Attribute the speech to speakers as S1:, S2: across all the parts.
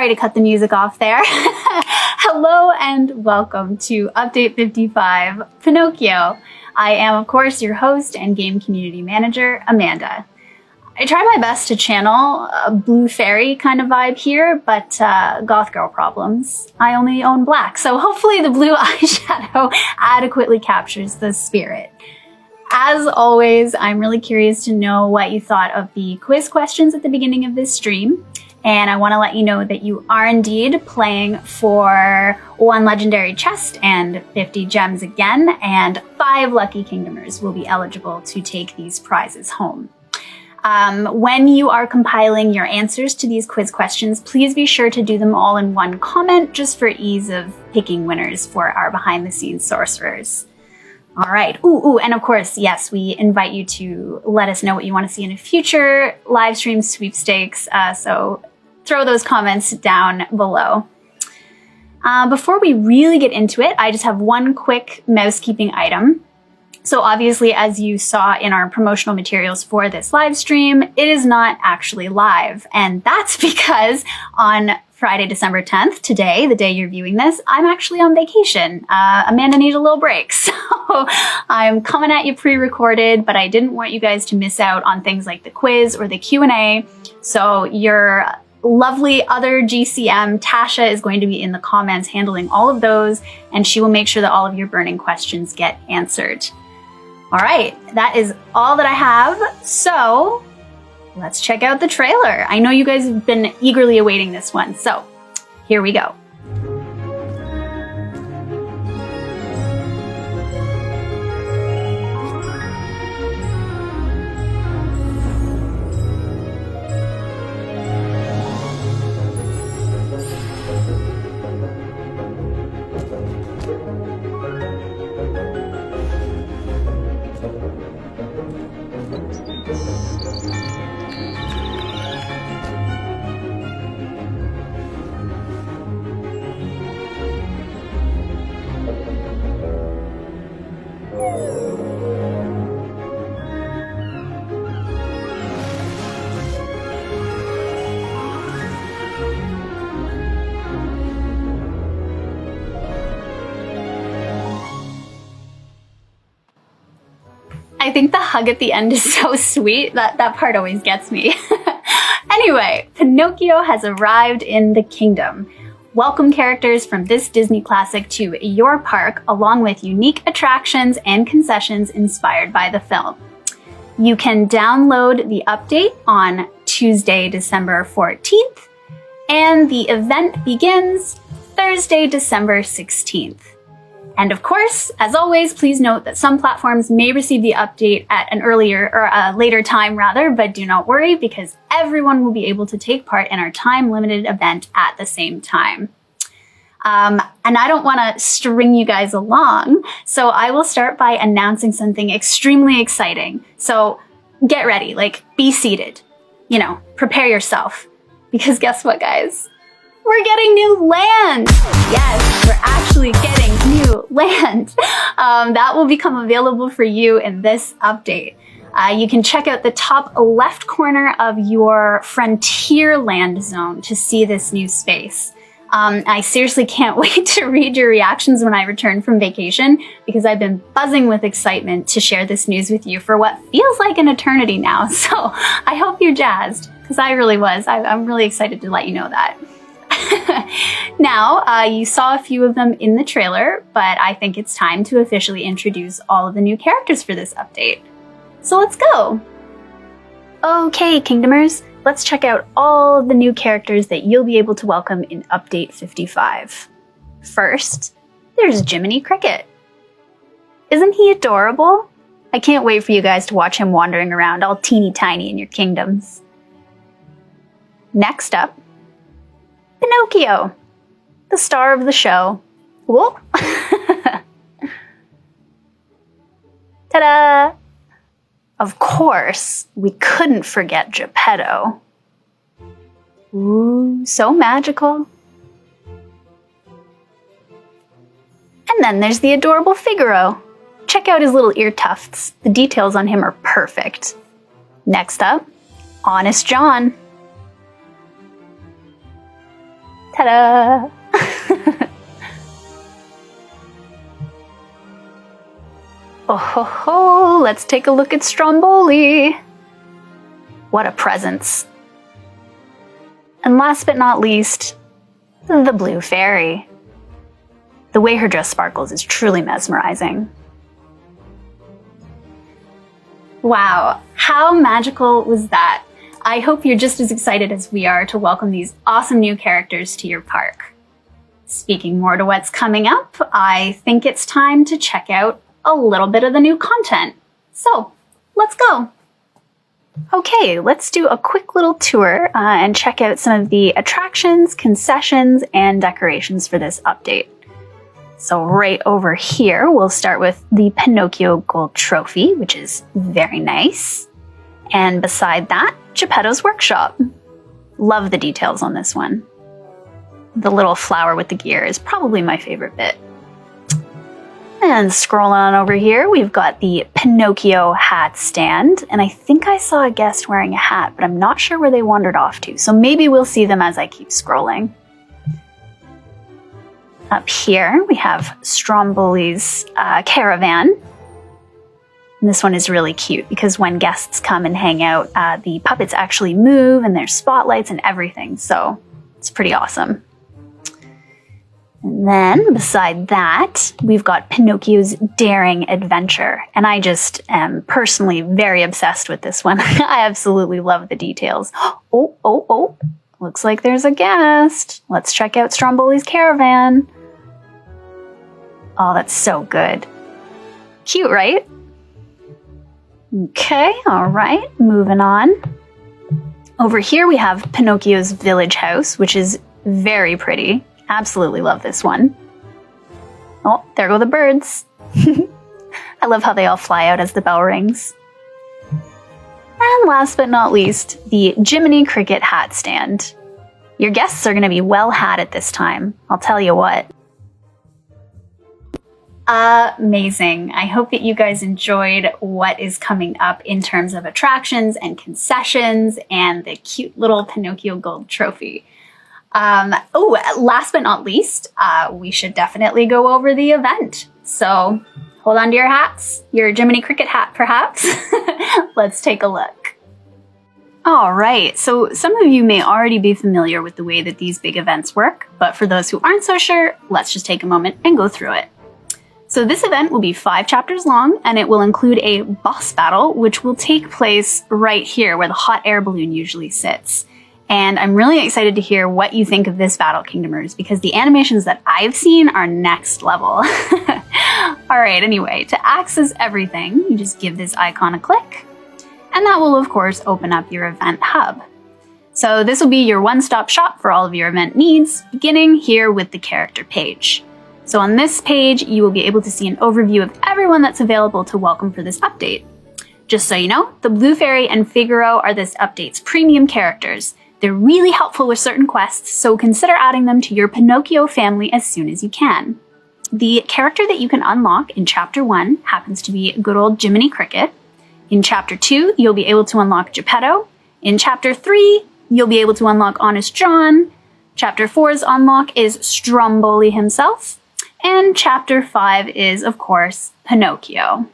S1: Sorry to cut the music off there. Hello and welcome to Update 55, Pinocchio. I am, of course, your host and game community manager, Amanda. I try my best to channel a blue fairy kind of vibe here, but goth girl problems. I only own black, so hopefully the blue eyeshadow adequately captures the spirit. As always, I'm really curious to know what you thought of the quiz questions at the beginning of this stream. And I want to let you know that you are indeed playing for 1 legendary chest and 50 gems again, and 5 lucky kingdomers will be eligible to take these prizes home. When you are compiling your answers to these quiz questions, please be sure to do them all in one comment, just for ease of picking winners for our behind-the-scenes sorcerers. All right. Ooh, and of course, yes, we invite you to let us know what you want to see in a future live stream sweepstakes. So throw those comments down below. Before we really get into it, I just have one quick mousekeeping item. So obviously, as you saw in our promotional materials for this live stream, it is not actually live. And that's because on Friday, December 10th, today, the day you're viewing this, I'm actually on vacation. Amanda needed a little break. So I'm coming at you pre-recorded, but I didn't want you guys to miss out on things like the quiz or the Q&A. So your lovely other GCM, Tasha, is going to be in the comments handling all of those, and she will make sure that all of your burning questions get answered. All right, that is all that I have. So let's check out the trailer. I know you guys have been eagerly awaiting this one, so here we go. I think the hug at the end is so sweet. That part always gets me. Anyway, Pinocchio has arrived in the kingdom. Welcome characters from this Disney classic to your park, along with unique attractions and concessions inspired by the film. You can download the update on Tuesday, December 14th, and the event begins Thursday, December 16th. And of course, as always, please note that some platforms may receive the update at an earlier or a later time rather, but do not worry because everyone will be able to take part in our time-limited event at the same time. And I don't want to string you guys along, so I will start by announcing something extremely exciting. So get ready, like be seated, prepare yourself, because guess what, guys? We're getting new land! Yes, we're actually getting new land. That will become available for you in this update. You can check out the top left corner of your Frontier land zone to see this new space. I seriously can't wait to read your reactions when I return from vacation, because I've been buzzing with excitement to share this news with you for what feels like an eternity now. So I hope you're jazzed, because I really was. I'm really excited to let you know that. Now, you saw a few of them in the trailer, but I think it's time to officially introduce all of the new characters for this update. So let's go! Okay, Kingdomers, let's check out all of the new characters that you'll be able to welcome in Update 55. First, there's Jiminy Cricket. Isn't he adorable? I can't wait for you guys to watch him wandering around all teeny tiny in your kingdoms. Next up, Pinocchio, the star of the show. Whoa! Ta-da! Of course, we couldn't forget Geppetto. Ooh, so magical. And then there's the adorable Figaro. Check out his little ear tufts. The details on him are perfect. Next up, Honest John. Ta-da! Oh ho ho, let's take a look at Stromboli. What a presence. And last but not least, the Blue Fairy. The way her dress sparkles is truly mesmerizing. Wow, how magical was that? I hope you're just as excited as we are to welcome these awesome new characters to your park. Speaking more to what's coming up, I think it's time to check out a little bit of the new content. So, let's go. Okay, let's do a quick little tour and check out some of the attractions, concessions, and decorations for this update. So right over here, we'll start with the Pinocchio Gold Trophy, which is very nice. And beside that, Geppetto's Workshop. Love the details on this one. The little flower with the gear is probably my favorite bit. And scrolling on over here, we've got the Pinocchio hat stand. And I think I saw a guest wearing a hat, but I'm not sure where they wandered off to. So maybe we'll see them as I keep scrolling. Up here, we have Stromboli's caravan. And this one is really cute because when guests come and hang out, the puppets actually move and there's spotlights and everything. So it's pretty awesome. And then beside that, we've got Pinocchio's Daring Adventure. And I just am personally very obsessed with this one. I absolutely love the details. Oh. Looks like there's a guest. Let's check out Stromboli's caravan. Oh, that's so good. Cute, right? Okay, all right, moving on. Over here we have Pinocchio's village house, which is very pretty. Absolutely love this one. Oh, there go the birds. I love how they all fly out as the bell rings. And last but not least, the Jiminy Cricket hat stand. Your guests are going to be well hatted this time, I'll tell you what. Amazing. I hope that you guys enjoyed what is coming up in terms of attractions and concessions and the cute little Pinocchio Gold Trophy. Last but not least, we should definitely go over the event. So hold on to your hats, your Jiminy Cricket hat perhaps. Let's take a look. All right, so some of you may already be familiar with the way that these big events work, but for those who aren't so sure, let's just take a moment and go through it. So this event will be 5 chapters long, and it will include a boss battle, which will take place right here where the hot air balloon usually sits. And I'm really excited to hear what you think of this battle, Kingdomers, because the animations that I've seen are next level. All right, anyway, to access everything, you just give this icon a click, and that will, of course, open up your event hub. So this will be your one-stop shop for all of your event needs, beginning here with the character page. So on this page, you will be able to see an overview of everyone that's available to welcome for this update. Just so you know, the Blue Fairy and Figaro are this update's premium characters. They're really helpful with certain quests, so consider adding them to your Pinocchio family as soon as you can. The character that you can unlock in Chapter 1 happens to be good old Jiminy Cricket. In Chapter 2, you'll be able to unlock Geppetto. In Chapter 3, you'll be able to unlock Honest John. Chapter 4's unlock is Stromboli himself. And Chapter 5 is, of course, Pinocchio.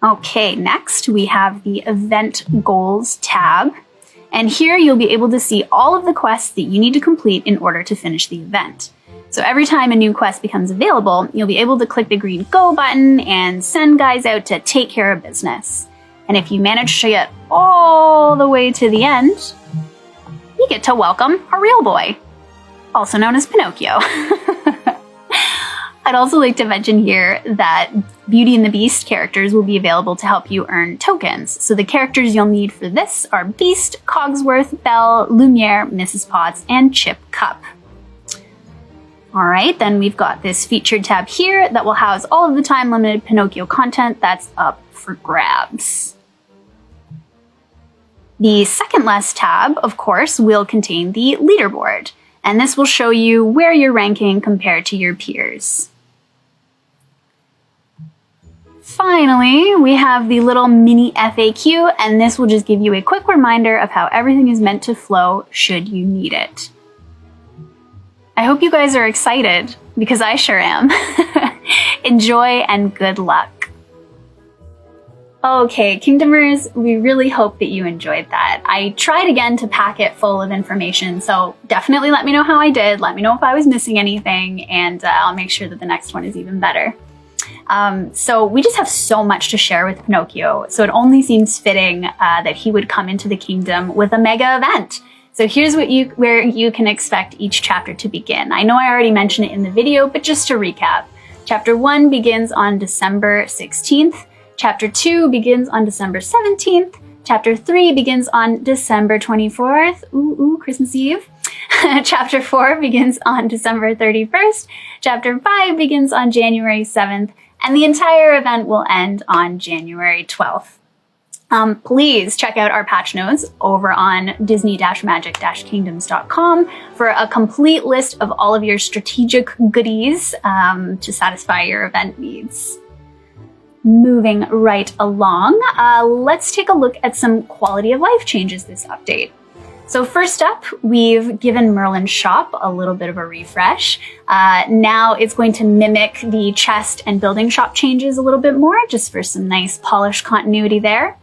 S1: Okay, next we have the Event Goals tab. And here you'll be able to see all of the quests that you need to complete in order to finish the event. So every time a new quest becomes available, you'll be able to click the green Go button and send guys out to take care of business. And if you manage to get all the way to the end, you get to welcome a real boy, also known as Pinocchio. I'd also like to mention here that Beauty and the Beast characters will be available to help you earn tokens. So the characters you'll need for this are Beast, Cogsworth, Belle, Lumiere, Mrs. Potts, and Chip Cup. All right, then we've got this featured tab here that will house all of the time-limited Pinocchio content that's up for grabs. The second last tab, of course, will contain the leaderboard, and this will show you where you're ranking compared to your peers. Finally, we have the little mini FAQ, and this will just give you a quick reminder of how everything is meant to flow should you need it. I hope you guys are excited, because I sure am. Enjoy and good luck. Okay, Kingdomers, we really hope that you enjoyed that. I tried again to pack it full of information, so definitely let me know how I did. Let me know if I was missing anything, and I'll make sure that the next one is even better. So we just have so much to share with Pinocchio, so it only seems fitting that he would come into the kingdom with a mega event. So here's where you can expect each chapter to begin. I know I already mentioned it in the video, but just to recap. Chapter 1 begins on December 16th. Chapter 2 begins on December 17th. Chapter 3 begins on December 24th. Ooh, Christmas Eve. Chapter 4 begins on December 31st. Chapter 5 begins on January 7th. And the entire event will end on January 12th. Please check out our patch notes over on disney-magic-kingdoms.com for a complete list of all of your strategic goodies to satisfy your event needs. Moving right along, let's take a look at some quality of life changes this update. So first up, we've given Merlin's shop a little bit of a refresh. Now it's going to mimic the chest and building shop changes a little bit more, just for some nice polished continuity there.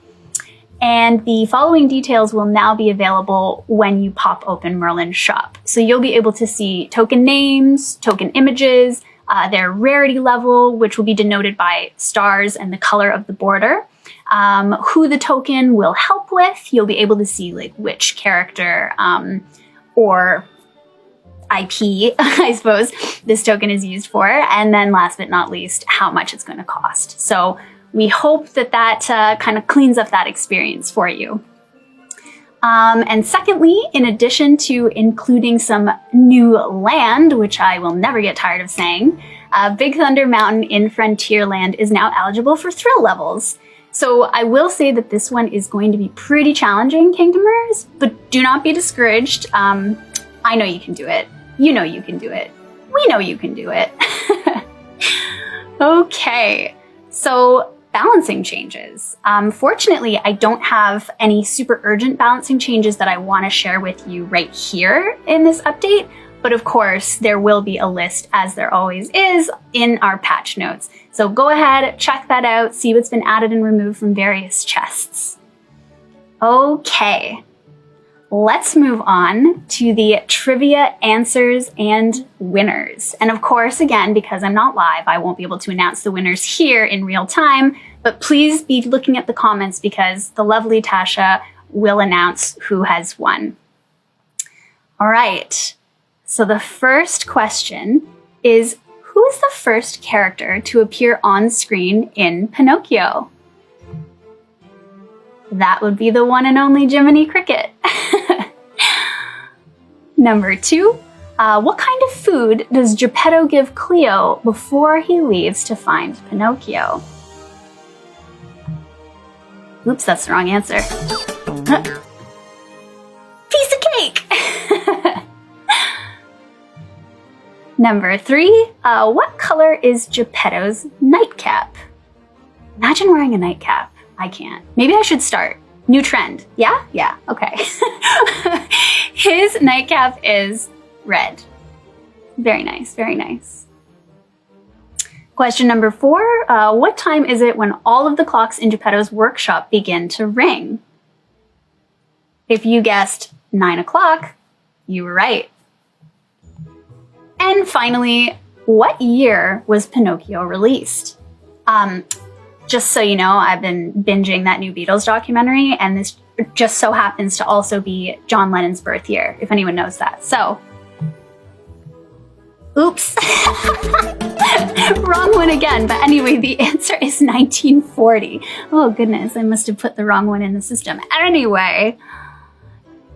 S1: And the following details will now be available when you pop open Merlin's shop. So you'll be able to see token names, token images, their rarity level, which will be denoted by stars and the color of the border, who the token will help with. You'll be able to see like which character or IP, I suppose, this token is used for. And then last but not least, how much it's going to cost. So we hope that kind of cleans up that experience for you. And secondly, in addition to including some new land, which I will never get tired of saying, Big Thunder Mountain in Frontierland is now eligible for thrill levels. So I will say that this one is going to be pretty challenging, Kingdomers, but do not be discouraged. I know you can do it. You know you can do it. We know you can do it. Okay, so balancing changes. Fortunately, I don't have any super urgent balancing changes that I want to share with you right here in this update, but of course there will be a list, as there always is, in our patch notes. So go ahead, check that out, see what's been added and removed from various chests. Okay, let's move on to the trivia answers and winners. And of course, again, because I'm not live, I won't be able to announce the winners here in real time, but please be looking at the comments because the lovely Tasha will announce who has won. All right, so the first question is, who is the first character to appear on screen in Pinocchio? That would be the one and only Jiminy Cricket. Number 2, what kind of food does Geppetto give Cleo before he leaves to find Pinocchio? Oops, that's the wrong answer. Piece of cake! Number 3, what color is Geppetto's nightcap? Imagine wearing a nightcap. I can't. Maybe I should start. New trend. Yeah? Yeah, okay. His nightcap is red. Very nice, very nice. Question number 4, what time is it when all of the clocks in Geppetto's workshop begin to ring? If you guessed 9 o'clock, you were right. And finally, what year was Pinocchio released? Just so you know, I've been binging that new Beatles documentary, and this just so happens to also be John Lennon's birth year, if anyone knows that. So, oops. Wrong one again. But anyway, the answer is 1940. Oh goodness, I must have put the wrong one in the system. Anyway,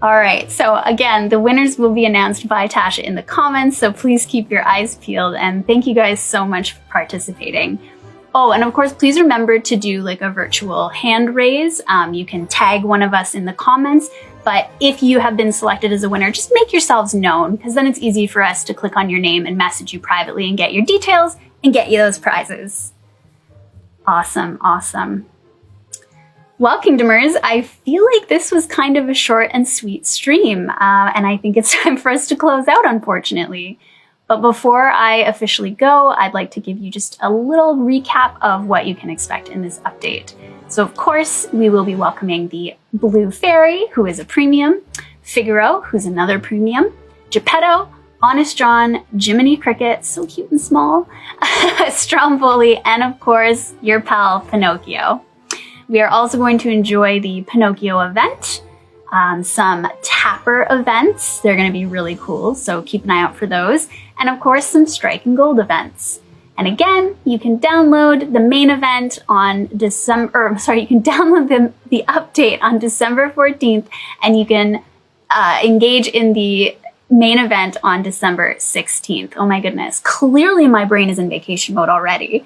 S1: all right. So again, the winners will be announced by Tasha in the comments. So please keep your eyes peeled, and thank you guys so much for participating. Oh, and of course, please remember to do like a virtual hand raise. You can tag one of us in the comments, but if you have been selected as a winner, just make yourselves known, because then it's easy for us to click on your name and message you privately and get your details and get you those prizes. Awesome, awesome. Well, Kingdomers, I feel like this was kind of a short and sweet stream, and I think it's time for us to close out, unfortunately. But before I officially go, I'd like to give you just a little recap of what you can expect in this update. So of course, we will be welcoming the Blue Fairy, who is a premium, Figaro, who's another premium, Geppetto, Honest John, Jiminy Cricket, so cute and small, Stromboli, and of course, your pal Pinocchio. We are also going to enjoy the Pinocchio event, some Tapper events. They're going to be really cool, so keep an eye out for those. And of course, some Strike and Gold events. And again, you can download the main event on you can download the update on December 14th, and you can engage in the main event on December 16th. Oh my goodness. Clearly my brain is in vacation mode already.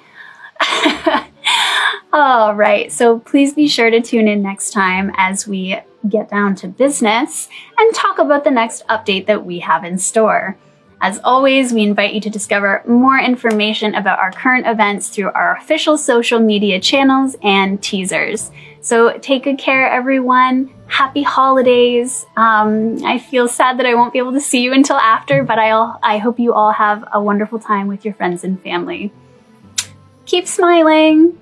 S1: All right, so please be sure to tune in next time as we get down to business and talk about the next update that we have in store. As always, we invite you to discover more information about our current events through our official social media channels and teasers. So take good care, everyone. Happy holidays. I feel sad that I won't be able to see you until after, but I hope you all have a wonderful time with your friends and family. Keep smiling.